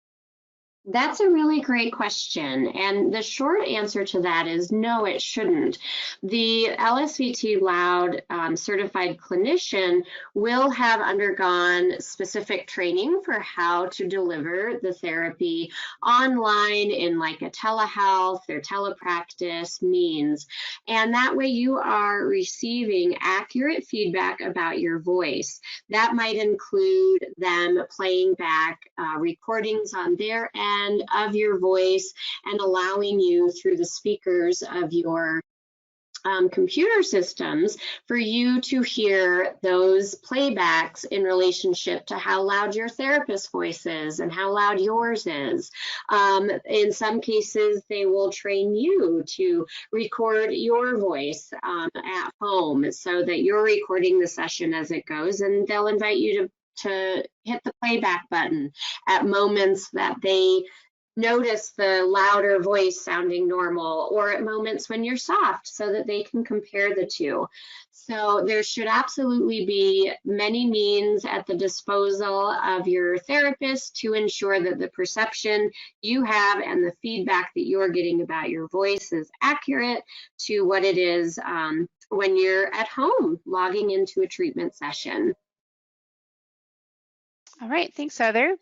That's a really great question. And the short answer to that is no, it shouldn't. The LSVT Loud certified clinician will have undergone specific training for how to deliver the therapy online in like a telehealth or telepractice means. And that way you are receiving accurate feedback about your voice. That might include them playing back recordings on their end of your voice and allowing you through the speakers of your computer systems for you to hear those playbacks in relationship to how loud your therapist's voice is and how loud yours is. In some cases, they will train you to record your voice at home so that you're recording the session as it goes, and they'll invite you to hit the playback button at moments that they notice the louder voice sounding normal, or at moments when you're soft, so that they can compare the two. So there should absolutely be many means at the disposal of your therapist to ensure that the perception you have and the feedback that you're getting about your voice is accurate to what it is when you're at home logging into a treatment session. All right, thanks, Heather.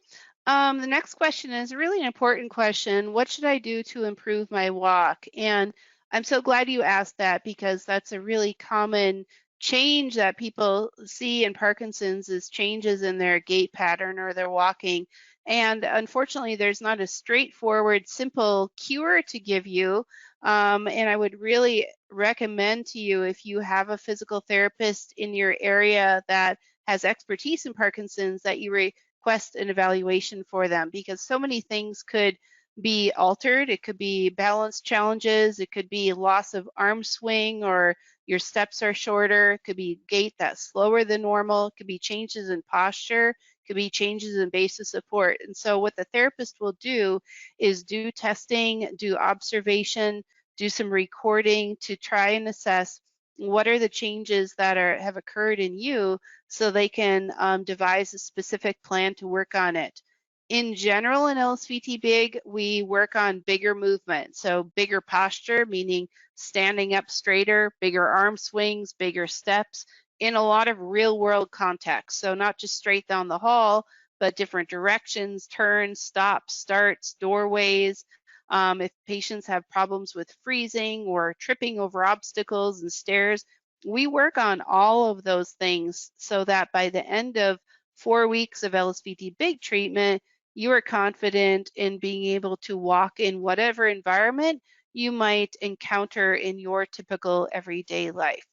The next question is really an important question. What should I do to improve my walk? And I'm so glad you asked that, because that's a really common change that people see in Parkinson's, is changes in their gait pattern or their walking. And unfortunately, there's not a straightforward, simple cure to give you. And I would really recommend to you, if you have a physical therapist in your area that has expertise in Parkinson's, that you request an evaluation for them, because so many things could be altered. It could be balance challenges, it could be loss of arm swing, or your steps are shorter, it could be gait that's slower than normal, it could be changes in posture, it could be changes in base of support. And so what the therapist will do is do testing, do observation, do some recording to try and assess what are the changes that have occurred in you, so they can devise a specific plan to work on it. In general, in LSVT Big, we work on bigger movement. So bigger posture, meaning standing up straighter, bigger arm swings, bigger steps, in a lot of real world contexts. So not just straight down the hall, but different directions, turns, stops, starts, doorways. If patients have problems with freezing or tripping over obstacles and stairs, we work on all of those things so that by the end of 4 weeks of LSVT Big treatment, you are confident in being able to walk in whatever environment you might encounter in your typical everyday life.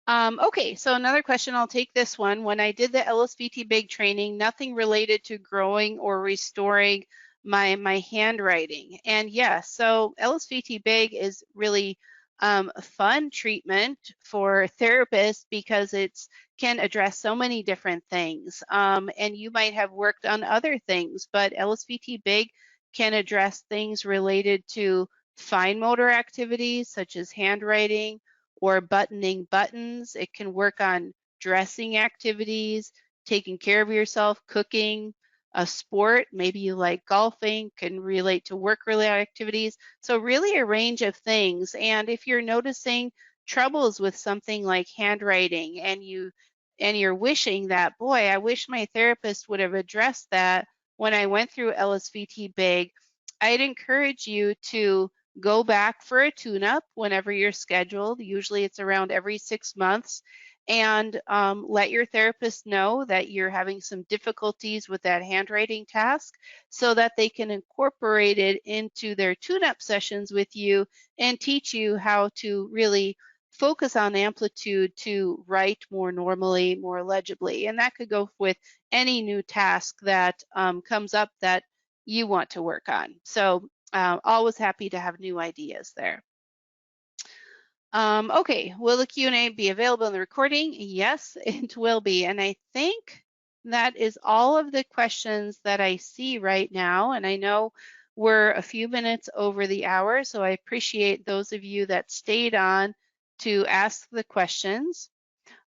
Okay, so another question, I'll take this one. When I did the LSVT Big training, nothing related to growing or restoring my handwriting. And yes, so LSVT Big is really a fun treatment for therapists, because it's can address so many different things. And you might have worked on other things, but LSVT Big can address things related to fine motor activities such as handwriting or buttoning buttons. It can work on dressing activities, taking care of yourself, cooking, a sport, maybe you like golfing, can relate to work-related activities. So really a range of things. And if you're noticing troubles with something like handwriting, and you're wishing that, boy, I wish my therapist would have addressed that when I went through LSVT Big, I'd encourage you to go back for a tune-up whenever you're scheduled. Usually it's around every 6 months, and let your therapist know that you're having some difficulties with that handwriting task so that they can incorporate it into their tune-up sessions with you and teach you how to really focus on amplitude to write more normally, more legibly. And that could go with any new task that comes up that you want to work on. So always happy to have new ideas there. Okay, will the Q&A be available in the recording? Yes, it will be. And I think that is all of the questions that I see right now. And I know we're a few minutes over the hour, so I appreciate those of you that stayed on to ask the questions.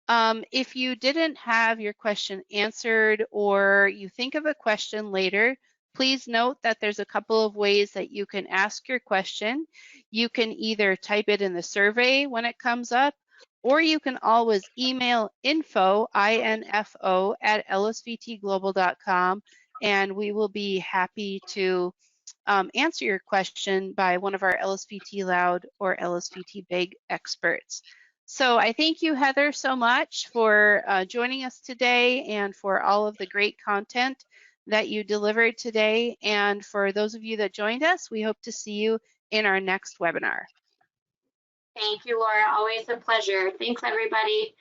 If you didn't have your question answered or you think of a question later, please note that there's a couple of ways that you can ask your question. You can either type it in the survey when it comes up, or you can always email info, I-N-F-O, at lsvtglobal.com, and we will be happy to answer your question by one of our LSVT Loud or LSVT Big experts. So I thank you, Heather, so much for joining us today and for all of the great content that you delivered today. And for those of you that joined us, we hope to see you in our next webinar. Thank you, Laura. Always a pleasure. Thanks, everybody.